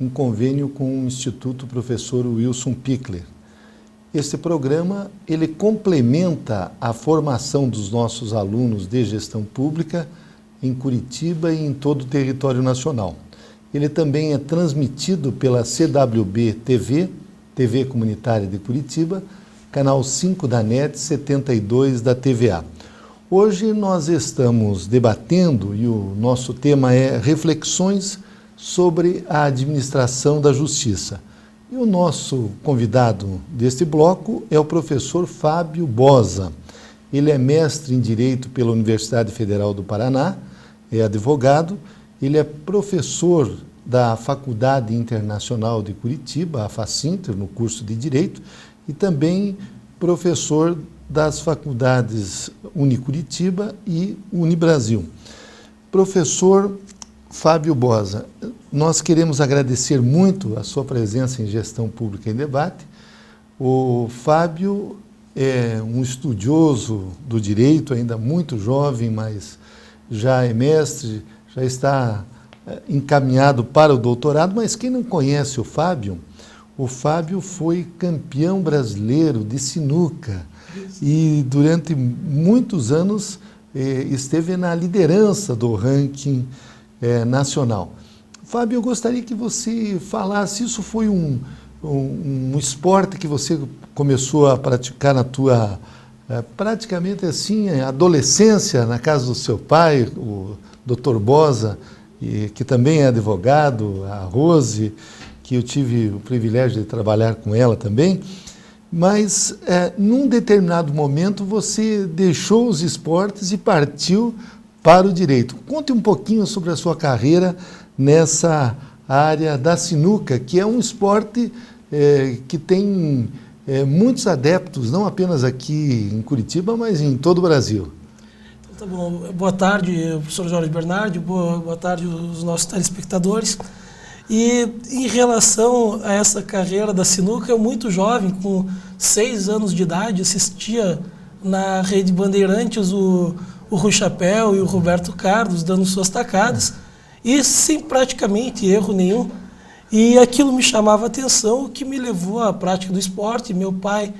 em convênio com o Instituto Professor Wilson Pickler. Este programa, ele complementa a formação dos nossos alunos de gestão pública em Curitiba e em todo o território nacional. Ele também é transmitido pela CWB TV, TV Comunitária de Curitiba, canal 5 da NET, 72 da TVA. Hoje nós estamos debatendo, e o nosso tema é reflexões sobre a administração da justiça. E o nosso convidado deste bloco é o professor Fábio Bosa. Ele é mestre em Direito pela Universidade Federal do Paraná, é advogado, ele é professor da Faculdade Internacional de Curitiba, a Facinter, no curso de Direito, e também professor das faculdades Unicuritiba e Unibrasil. Professor Fábio Bosa, nós queremos agradecer muito a sua presença em Gestão Pública em Debate. O Fábio é um estudioso do direito, ainda muito jovem, mas já é mestre, já está encaminhado para o doutorado, mas quem não conhece o Fábio foi campeão brasileiro de sinuca e durante muitos anos esteve na liderança do ranking nacional. Fábio, eu gostaria que você falasse, isso foi um esporte que você começou a praticar na tua, praticamente assim, adolescência, na casa do seu pai, o Dr. Bosa, que também é advogado, a Rose, que eu tive o privilégio de trabalhar com ela também, mas num determinado momento você deixou os esportes e partiu para o direito. Conte um pouquinho sobre a sua carreira nessa área da sinuca, que é um esporte que tem muitos adeptos, não apenas aqui em Curitiba, mas em todo o Brasil. Tá bom. Boa tarde, professor Jorge Bernardi, boa tarde aos nossos telespectadores. E em relação a essa carreira da sinuca, eu muito jovem, com 6 anos de idade, assistia na Rede Bandeirantes o Rui Chapéu e o Roberto Carlos dando suas tacadas, e sem praticamente erro nenhum. E aquilo me chamava a atenção, o que me levou à prática do esporte. Meu pai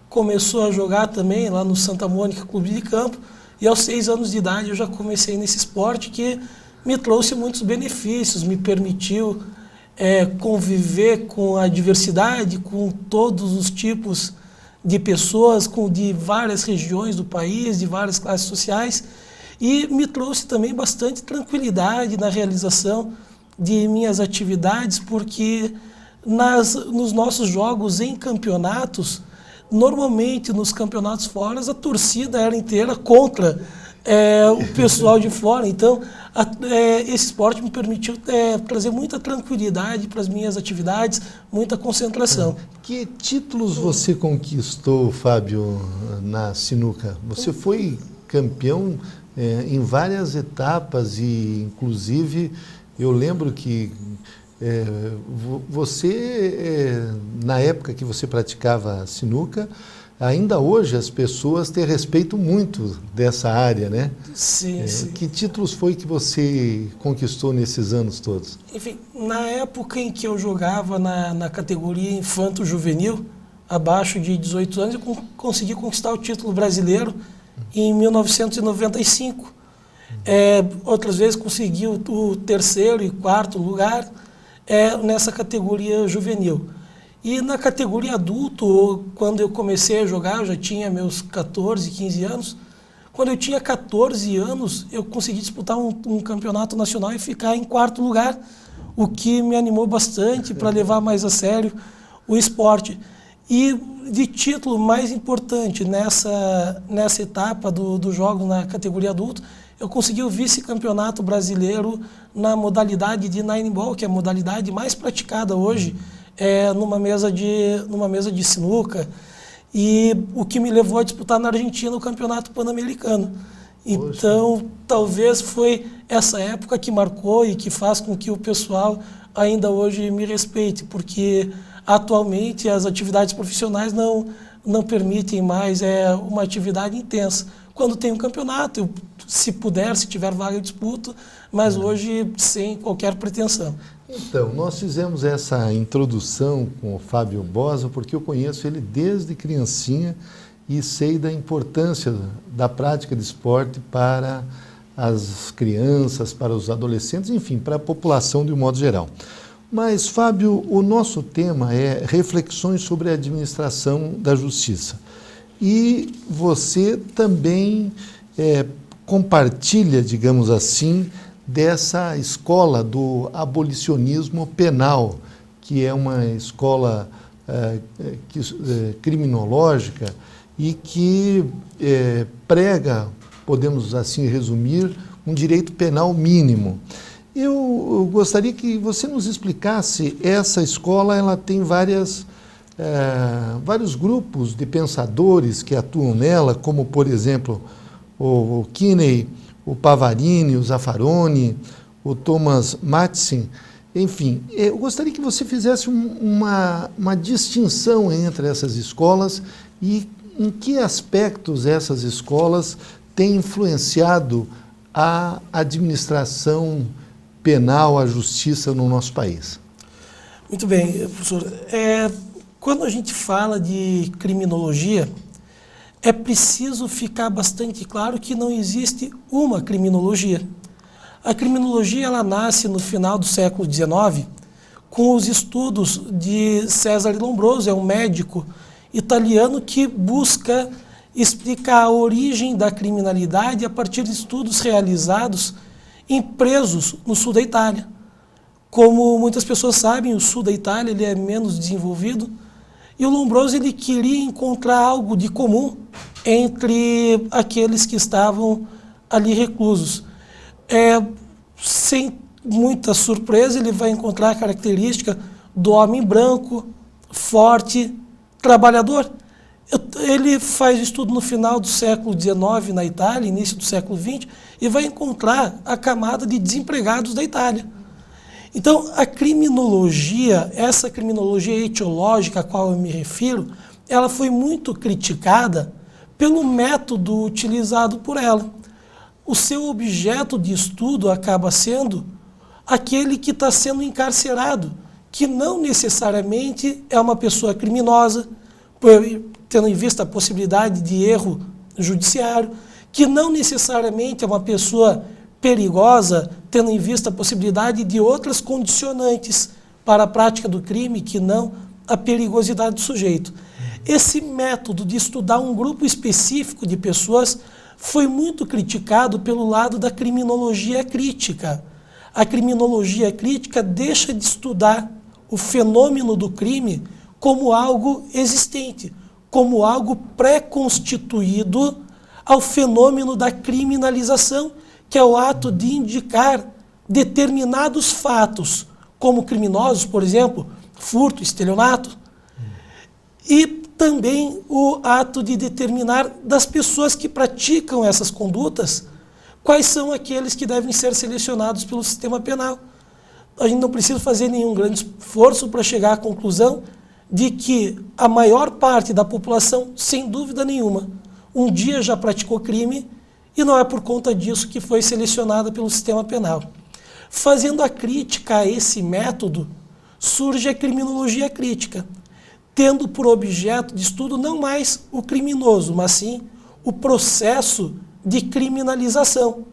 começou a jogar também lá no Santa Mônica Clube de Campo, e aos 6 anos de idade eu já comecei nesse esporte que me trouxe muitos benefícios, me permitiu conviver com a diversidade, com todos os tipos de pessoas, de várias regiões do país, de várias classes sociais, e me trouxe também bastante tranquilidade na realização de minhas atividades, porque nos nossos jogos em campeonatos, normalmente nos campeonatos fora, a torcida era inteira contra o pessoal de fora. Então, esse esporte me permitiu trazer muita tranquilidade para as minhas atividades, muita concentração. Que títulos você conquistou, Fábio, na sinuca? Você foi campeão em várias etapas e, inclusive, eu lembro que você, na época que você praticava sinuca, ainda hoje as pessoas te respeitam muito dessa área, né? Sim, sim. Que títulos foi que você conquistou nesses anos todos? Enfim, na época em que eu jogava na categoria infanto-juvenil, abaixo de 18 anos, eu consegui conquistar o título brasileiro em 1995. Outras vezes consegui o 3º e 4º lugar nessa categoria juvenil. E na categoria adulto, quando eu comecei a jogar, eu já tinha meus 14, 15 anos. Quando eu tinha 14 anos, eu consegui disputar um campeonato nacional e ficar em 4º lugar, o que me animou bastante para levar mais a sério o esporte. E de título mais importante nessa etapa do jogo na categoria adulto, eu consegui o vice-campeonato brasileiro na modalidade de nine ball, que é a modalidade mais praticada hoje numa mesa de sinuca, e o que me levou a disputar na Argentina o campeonato pan-americano. Então, talvez foi essa época que marcou e que faz com que o pessoal ainda hoje me respeite, porque atualmente as atividades profissionais não permitem mais uma atividade intensa. Quando tem um campeonato, se tiver vaga, eu disputo, mas hoje sem qualquer pretensão. Então, nós fizemos essa introdução com o Fábio Bosa, porque eu conheço ele desde criancinha e sei da importância da prática de esporte para as crianças, para os adolescentes, enfim, para a população de um modo geral. Mas, Fábio, o nosso tema é reflexões sobre a administração da justiça. E você também compartilha, digamos assim, dessa escola do abolicionismo penal, que é uma escola criminológica e que prega, podemos assim resumir, um direito penal mínimo. Eu gostaria que você nos explicasse, essa escola ela tem vários grupos de pensadores que atuam nela, como, por exemplo, o Kinney, o Pavarini, o Zaffaroni, o Thomas Matsin. Enfim, eu gostaria que você fizesse uma distinção entre essas escolas e em que aspectos essas escolas têm influenciado a administração penal, a justiça no nosso país. Muito bem, professor. Quando a gente fala de criminologia, é preciso ficar bastante claro que não existe uma criminologia. A criminologia ela nasce no final do século XIX com os estudos de Cesare Lombroso, é um médico italiano que busca explicar a origem da criminalidade a partir de estudos realizados em presos no sul da Itália. Como muitas pessoas sabem, o sul da Itália ele é menos desenvolvido e o Lombroso ele queria encontrar algo de comum entre aqueles que estavam ali reclusos. Sem muita surpresa, ele vai encontrar a característica do homem branco, forte, trabalhador. Ele faz estudo no final do século XIX na Itália, início do século XX, e vai encontrar a camada de desempregados da Itália. Então, a criminologia, essa criminologia etiológica a qual eu me refiro, ela foi muito criticada pelo método utilizado por ela. O seu objeto de estudo acaba sendo aquele que está sendo encarcerado, que não necessariamente é uma pessoa criminosa, tendo em vista a possibilidade de erro judiciário, que não necessariamente é uma pessoa perigosa, tendo em vista a possibilidade de outras condicionantes para a prática do crime, que não a perigosidade do sujeito. Esse método de estudar um grupo específico de pessoas foi muito criticado pelo lado da criminologia crítica. A criminologia crítica deixa de estudar o fenômeno do crime como algo existente, como algo pré-constituído ao fenômeno da criminalização, que é o ato de indicar determinados fatos, como criminosos, por exemplo, furto, estelionato, e também o ato de determinar das pessoas que praticam essas condutas quais são aqueles que devem ser selecionados pelo sistema penal. A gente não precisa fazer nenhum grande esforço para chegar à conclusão de que a maior parte da população, sem dúvida nenhuma, um dia já praticou crime e não é por conta disso que foi selecionada pelo sistema penal. Fazendo a crítica a esse método, surge a criminologia crítica, tendo por objeto de estudo não mais o criminoso, mas sim o processo de criminalização.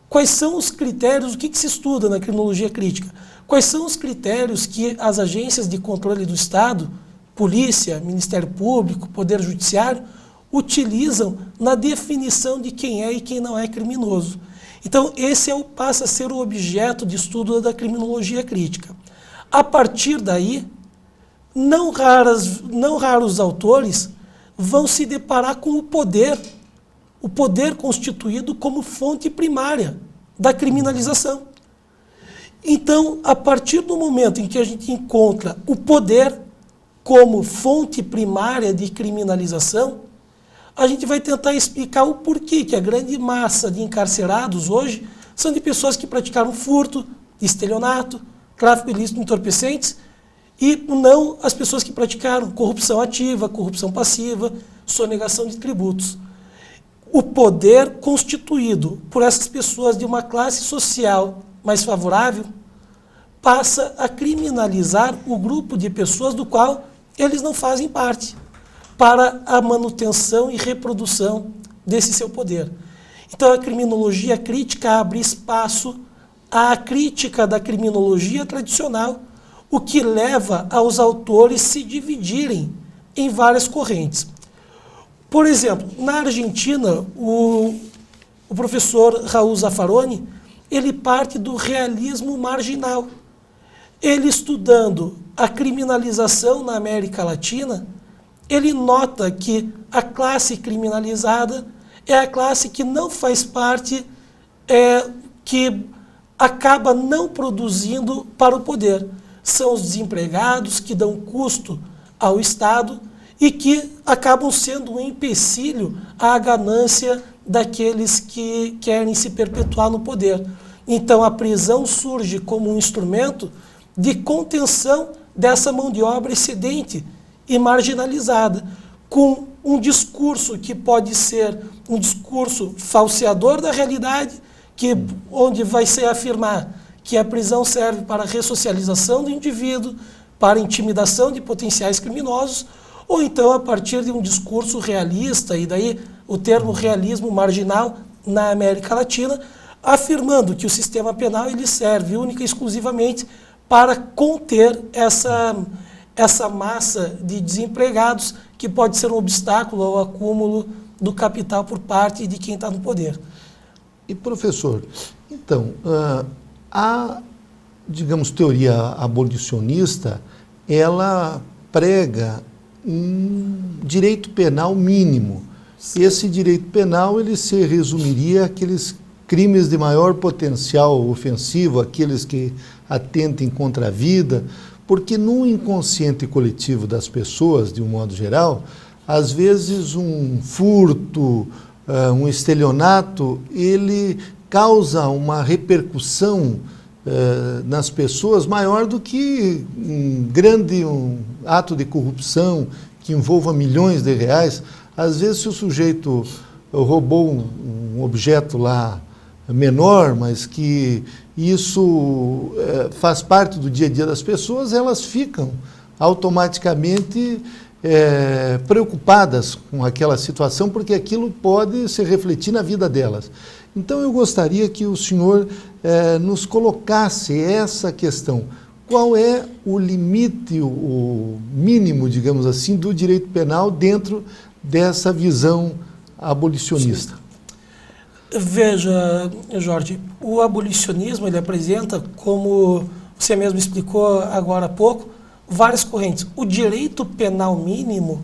Quais são os critérios, o que se estuda na criminologia crítica? Quais são os critérios que as agências de controle do Estado, polícia, Ministério Público, Poder Judiciário, utilizam na definição de quem é e quem não é criminoso? Então, esse passa a ser o objeto de estudo da criminologia crítica. A partir daí, não raros autores vão se deparar com o poder constituído como fonte primária da criminalização. Então, a partir do momento em que a gente encontra o poder como fonte primária de criminalização, a gente vai tentar explicar o porquê que a grande massa de encarcerados hoje são de pessoas que praticaram furto, estelionato, tráfico ilícito de entorpecentes, e não as pessoas que praticaram corrupção ativa, corrupção passiva, sonegação de tributos. O poder constituído por essas pessoas de uma classe social mais favorável passa a criminalizar o grupo de pessoas do qual eles não fazem parte, para a manutenção e reprodução desse seu poder. Então, a criminologia crítica abre espaço à crítica da criminologia tradicional, o que leva aos autores se dividirem em várias correntes. Por exemplo, na Argentina, o professor Raul Zaffaroni, ele parte do realismo marginal. Ele, estudando a criminalização na América Latina, ele nota que a classe criminalizada é a classe que não faz parte, que acaba não produzindo para o poder. São os desempregados que dão custo ao Estado e que acabam sendo um empecilho à ganância daqueles que querem se perpetuar no poder. Então a prisão surge como um instrumento de contenção dessa mão de obra excedente e marginalizada, com um discurso que pode ser um discurso falseador da realidade, onde vai se afirmar que a prisão serve para a ressocialização do indivíduo, para a intimidação de potenciais criminosos, ou então a partir de um discurso realista, e daí o termo realismo marginal na América Latina, afirmando que o sistema penal ele serve única e exclusivamente para conter essa massa de desempregados que pode ser um obstáculo ao acúmulo do capital por parte de quem está no poder. E, professor, então, a, digamos, teoria abolicionista, ela prega um direito penal mínimo. Esse direito penal ele se resumiria àqueles crimes de maior potencial ofensivo, aqueles que atentem contra a vida, porque no inconsciente coletivo das pessoas, de um modo geral, às vezes um furto, um estelionato, ele causa uma repercussão nas pessoas maior do que um grande ato de corrupção que envolva milhões de reais. Às vezes, se o sujeito roubou um objeto lá menor, mas que isso faz parte do dia a dia das pessoas, elas ficam automaticamente preocupadas com aquela situação, porque aquilo pode se refletir na vida delas. Então eu gostaria que o senhor nos colocasse essa questão. Qual é o limite, o mínimo, digamos assim, do direito penal dentro dessa visão abolicionista? Sim. Veja, Jorge, o abolicionismo ele apresenta, como você mesmo explicou agora há pouco, várias correntes. O direito penal mínimo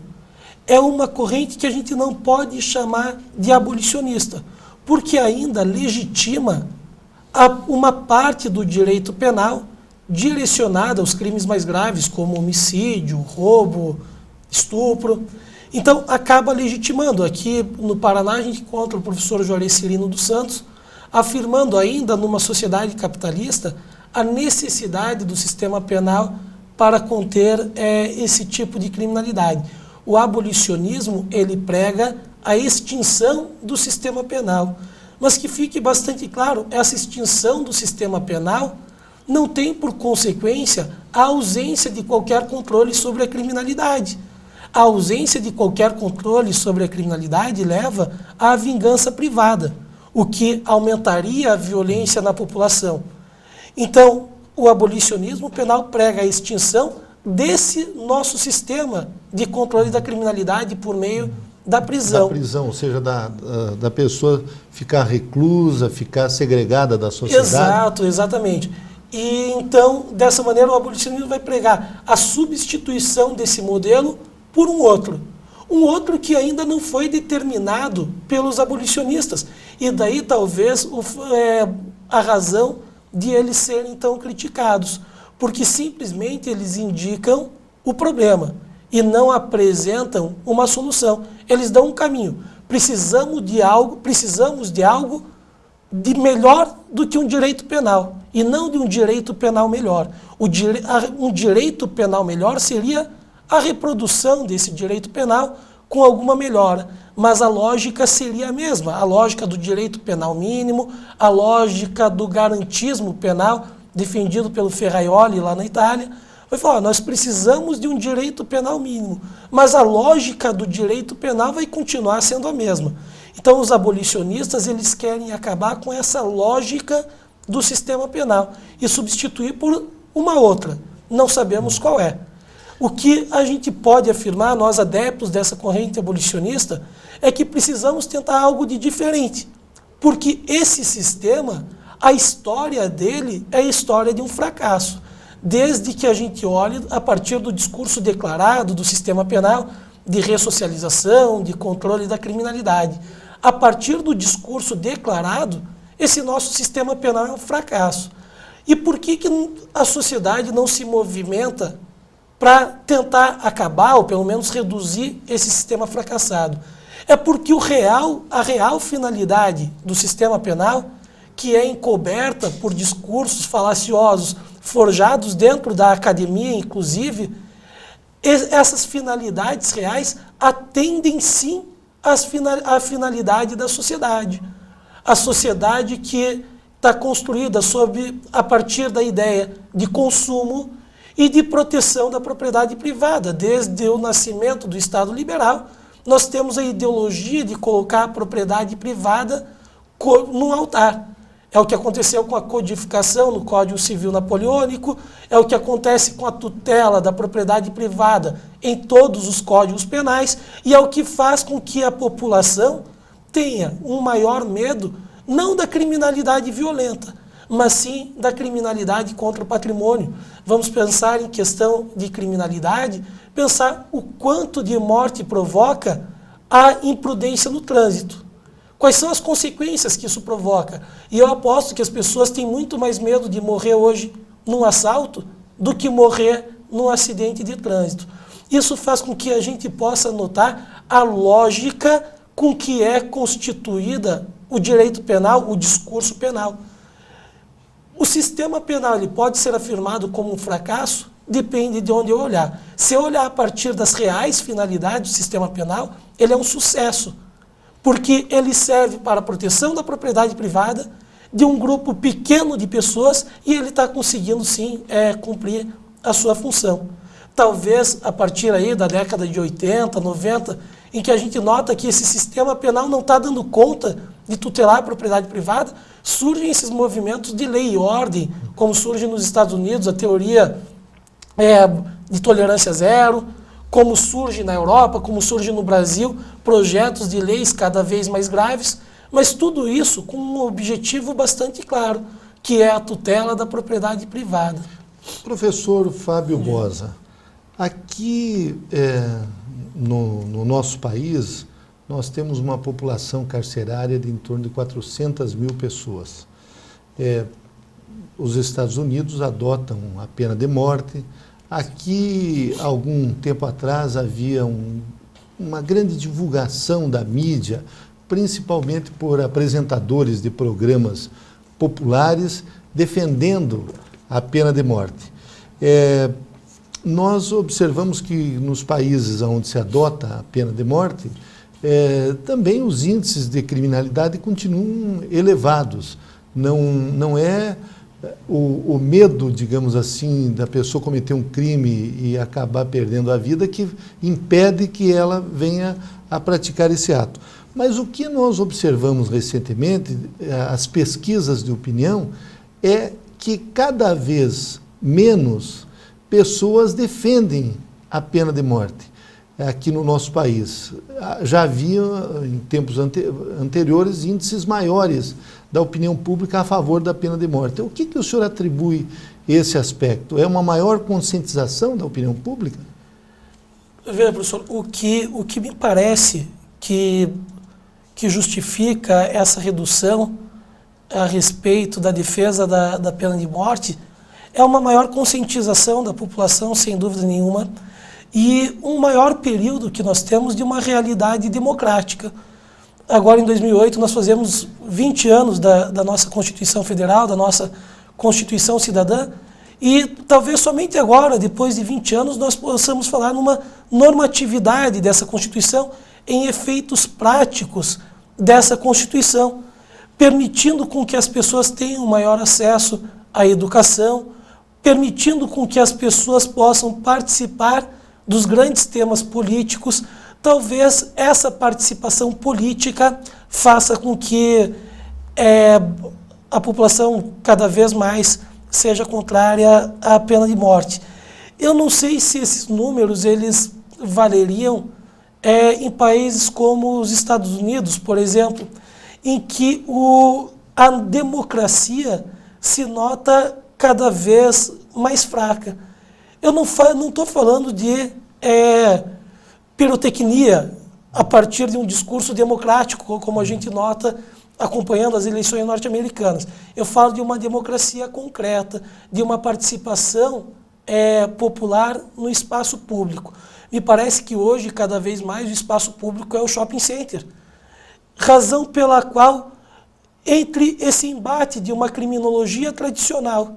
é uma corrente que a gente não pode chamar de abolicionista, porque ainda legitima uma parte do direito penal direcionada aos crimes mais graves, como homicídio, roubo, estupro. Então, acaba legitimando. Aqui no Paraná, a gente encontra o professor Juarez Cirino dos Santos afirmando ainda, numa sociedade capitalista, a necessidade do sistema penal para conter esse tipo de criminalidade. O abolicionismo, ele prega a extinção do sistema penal. Mas que fique bastante claro, essa extinção do sistema penal não tem por consequência a ausência de qualquer controle sobre a criminalidade. A ausência de qualquer controle sobre a criminalidade leva à vingança privada, o que aumentaria a violência na população. Então, o abolicionismo penal prega a extinção desse nosso sistema de controle da criminalidade por meio da prisão. Da prisão, ou seja, da pessoa ficar reclusa, ficar segregada da sociedade. Exato, exatamente. E então, dessa maneira, o abolicionismo vai pregar a substituição desse modelo por um outro que ainda não foi determinado pelos abolicionistas. E daí, talvez, a razão de eles serem tão criticados, porque simplesmente eles indicam o problema e não apresentam uma solução. Eles dão um caminho. Precisamos de algo de melhor do que um direito penal, e não de um direito penal melhor. Um direito penal melhor seria a reprodução desse direito penal com alguma melhora, mas a lógica seria a mesma, a lógica do direito penal mínimo, a lógica do garantismo penal, defendido pelo Ferraioli lá na Itália. Vai falar, nós precisamos de um direito penal mínimo, mas a lógica do direito penal vai continuar sendo a mesma. Então os abolicionistas eles querem acabar com essa lógica do sistema penal e substituir por uma outra, não sabemos qual é. O que a gente pode afirmar, nós adeptos dessa corrente abolicionista, é que precisamos tentar algo de diferente, porque esse sistema a história dele é a história de um fracasso. Desde que a gente olhe a partir do discurso declarado do sistema penal de ressocialização, de controle da criminalidade. A partir do discurso declarado, esse nosso sistema penal é um fracasso. E por que a sociedade não se movimenta para tentar acabar, ou pelo menos reduzir esse sistema fracassado? É porque a real finalidade do sistema penal, que é encoberta por discursos falaciosos, forjados dentro da academia, inclusive, essas finalidades reais atendem sim à finalidade da sociedade. A sociedade que está construída a partir da ideia de consumo e de proteção da propriedade privada. Desde o nascimento do Estado liberal, nós temos a ideologia de colocar a propriedade privada no altar. É o que aconteceu com a codificação no Código Civil Napoleônico, é o que acontece com a tutela da propriedade privada em todos os códigos penais, e é o que faz com que a população tenha um maior medo, não da criminalidade violenta, mas sim da criminalidade contra o patrimônio. Vamos pensar em questão de criminalidade, pensar o quanto de morte provoca a imprudência no trânsito. Quais são as consequências que isso provoca? E eu aposto que as pessoas têm muito mais medo de morrer hoje num assalto do que morrer num acidente de trânsito. Isso faz com que a gente possa notar a lógica com que é constituída o direito penal, o discurso penal. O sistema penal ele pode ser afirmado como um fracasso? Depende de onde eu olhar. Se eu olhar a partir das reais finalidades do sistema penal, ele é um sucesso, porque ele serve para a proteção da propriedade privada de um grupo pequeno de pessoas e ele está conseguindo, sim, cumprir a sua função. Talvez a partir aí da década de 80, 90, em que a gente nota que esse sistema penal não está dando conta de tutelar a propriedade privada, surgem esses movimentos de lei e ordem, como surge nos Estados Unidos a teoria de tolerância zero, como surge na Europa, como surge no Brasil, projetos de leis cada vez mais graves, mas tudo isso com um objetivo bastante claro, que é a tutela da propriedade privada. Professor Fábio Bosa, aqui no nosso país, nós temos uma população carcerária de em torno de 400 mil pessoas. Os Estados Unidos adotam a pena de morte. Aqui, algum tempo atrás, havia uma grande divulgação da mídia, principalmente por apresentadores de programas populares, defendendo a pena de morte. Nós observamos que nos países onde se adota a pena de morte, também os índices de criminalidade continuam elevados. Não é o medo, digamos assim, da pessoa cometer um crime e acabar perdendo a vida que impede que ela venha a praticar esse ato. Mas o que nós observamos recentemente, as pesquisas de opinião, é que cada vez menos pessoas defendem a pena de morte aqui no nosso país. Já havia, em tempos anteriores, índices maiores da opinião pública a favor da pena de morte. O que o senhor atribui esse aspecto? É uma maior conscientização da opinião pública? Veja, professor, o que me parece que justifica essa redução a respeito da defesa da pena de morte é uma maior conscientização da população, sem dúvida nenhuma, e um maior período que nós temos de uma realidade democrática. Agora, em 2008, nós fazemos 20 anos da nossa Constituição Federal, da nossa Constituição Cidadã, e talvez somente agora, depois de 20 anos, nós possamos falar numa normatividade dessa Constituição, em efeitos práticos dessa Constituição, permitindo com que as pessoas tenham maior acesso à educação, permitindo com que as pessoas possam participar dos grandes temas políticos. Talvez essa participação política faça com que a população cada vez mais seja contrária à pena de morte. Eu não sei se esses números eles valeriam em países como os Estados Unidos, por exemplo, em que a democracia se nota cada vez mais fraca. Eu não estou falando de pirotecnia a partir de um discurso democrático, como a gente nota acompanhando as eleições norte-americanas. Eu falo de uma democracia concreta, de uma participação popular no espaço público. Me parece que hoje, cada vez mais, o espaço público é o shopping center. Razão pela qual, entre esse embate de uma criminologia tradicional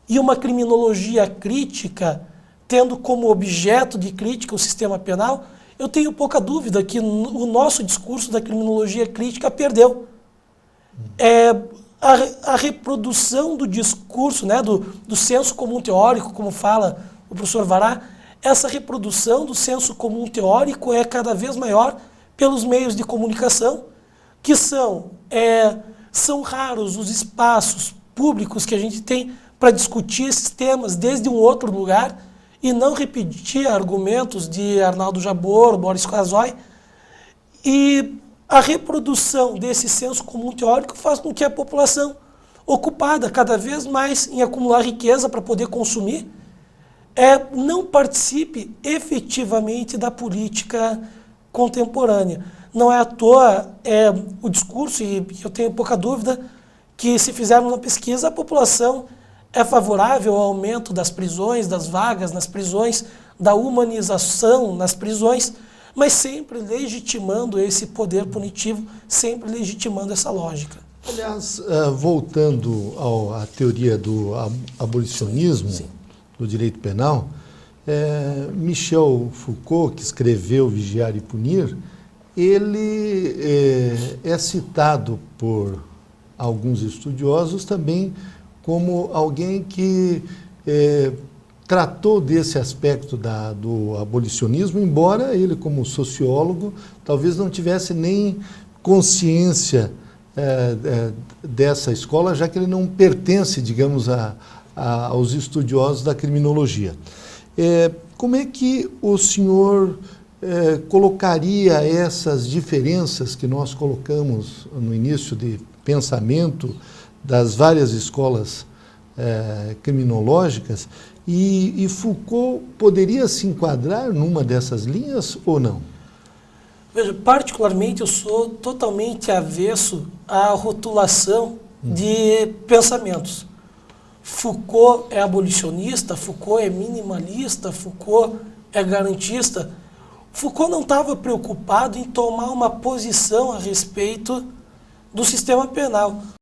e uma criminologia crítica, tendo como objeto de crítica o sistema penal, eu tenho pouca dúvida que o nosso discurso da criminologia crítica perdeu. A reprodução do discurso, né, do senso comum teórico, como fala o professor Vará, essa reprodução do senso comum teórico é cada vez maior pelos meios de comunicação, que são raros os espaços públicos que a gente tem para discutir esses temas desde um outro lugar e não repetir argumentos de Arnaldo Jabor, Boris Kazoy. E a reprodução desse senso comum teórico faz com que a população, ocupada cada vez mais em acumular riqueza para poder consumir, não participe efetivamente da política contemporânea. Não é à toa o discurso, e eu tenho pouca dúvida, que se fizermos uma pesquisa, a população é favorável ao aumento das prisões, das vagas nas prisões, da humanização nas prisões, mas sempre legitimando esse poder punitivo, sempre legitimando essa lógica. Aliás, voltando à teoria do abolicionismo, sim, do direito penal, Michel Foucault, que escreveu Vigiar e Punir, ele é citado por alguns estudiosos também como alguém que tratou desse aspecto do abolicionismo, embora ele, como sociólogo, talvez não tivesse nem consciência dessa escola, já que ele não pertence, digamos, aos estudiosos da criminologia. Como é que o senhor colocaria essas diferenças que nós colocamos no início de pensamento das várias escolas criminológicas, e Foucault poderia se enquadrar numa dessas linhas ou não? Veja, particularmente eu sou totalmente avesso à rotulação de pensamentos. Foucault é abolicionista, Foucault é minimalista, Foucault é garantista. Foucault não estava preocupado em tomar uma posição a respeito do sistema penal.